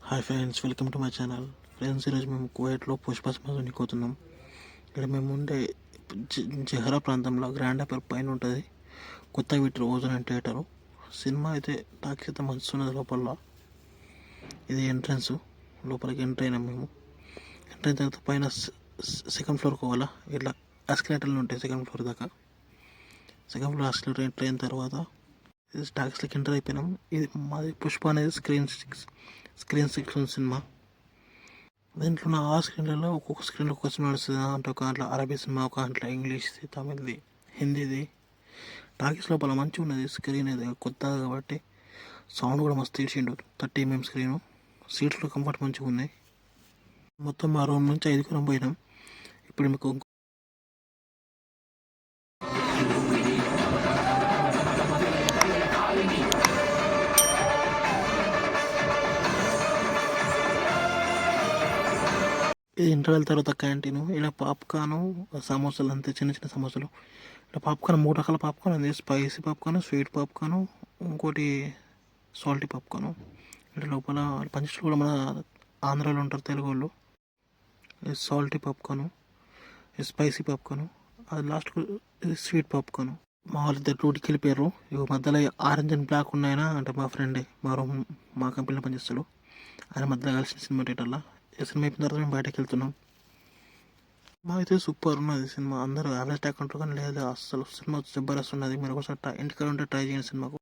Hi friends, welcome to my channel. Friends, ఈరోజు మేము కువైట్లో పుష్ప సినిమా చూడబోతున్నాం. ఇక్కడ మేము ఉండే జహరా ప్రాంతంలో గ్రాండ్ అపర్ పైన ఉంటుంది కొత్త విటర్ ఓజోన్ అండ్ థియేటరు. సినిమా అయితే టాకీస్ అయితే మంచి ఉన్నది. లోపల ఇది ఎంట్రన్స్. లోపలికి ఎంటర్ అయినాం మేము. ఎంటర్ అయిన తర్వాత పైన సెకండ్ ఫ్లోర్కి పోవాలా. ఇట్లా ఎస్కలేటర్లు ఉంటాయి సెకండ్ ఫ్లోర్ దాకా. సెకండ్ ఫ్లోర్ ఎస్కలేటర్ ఎంటర్ అయిన తర్వాత ఇది టాకీస్లోకి ఎంటర్ అయిపోయినాం. ఇది మాది పుష్ప అనేది స్క్రీన్ 6 సినిమా. దీంట్లో ఉన్న 6 స్క్రీన్లలో ఒక్కొక్క స్క్రీన్లో ఒక్కొక్క సినిమా నడుస్తుంది. అంటే ఒక దాంట్లో అరబీ సినిమా, ఒక దాంట్లో ఇంగ్లీష్ది, తమిళ్ది, హిందీది. టాకీస్ లోపల మంచిగా ఉన్నది స్క్రీన్. అది కొత్తగా కాబట్టి సౌండ్ కూడా మస్తు తీసిండు. 30mm screen. సీట్లు కంఫర్ట్ మంచిగా ఉన్నాయి. మొత్తం మా రూమ్ నుంచి 5 పోయినాం. ఇప్పుడు మీకు ఇది ఇంటర్వెల్ తర్వాత క్యాంటీన్. ఇలా పాప్కార్న్, సమోసాలు, అంతే చిన్న చిన్న సమోసాలు. ఇలా పాప్కార్న్ 3 రకాల పాప్కార్న్ ఉంది. స్పైసీ పాప్కార్న్, స్వీట్ పాప్కార్న్, ఇంకోటి సాల్టీ పాప్కార్న్. ఇట్లా లోపల పంచులు కూడా మన ఆంధ్రాలో ఉంటారు తెలుగు వాళ్ళు. సాల్టీ పాప్కార్న్, స్పైసీ పాప్కార్న్, అది లాస్ట్కు స్వీట్ పాప్కార్న్. మా వాళ్ళిద్దరు డ్యూటీకి వెళ్ళిపోయారు. ఇక మధ్యలో ఆరెంజ్ అండ్ బ్లాక్ ఉన్నాయన అంటే మా ఫ్రెండే, మా కంపెనీలో పనిచేస్తాడు. ఆయన మధ్యలో కలిసిన సినిమా థియేటర్లో. ఈ సినిమా అయిపోయిన తర్వాత మేము బయటకు వెళ్తున్నాం. సినిమా అయితే సూపర్ ఉన్నది. సినిమా అందరూ యావరేజ్ ట్యాక్ అంటారు కానీ లేదు, అసలు సినిమా జబర్దస్త్ ఉన్నది. మీరు ఒకసారి ఇంటికాడ ఉంటే ట్రై చేయండి సినిమాకు.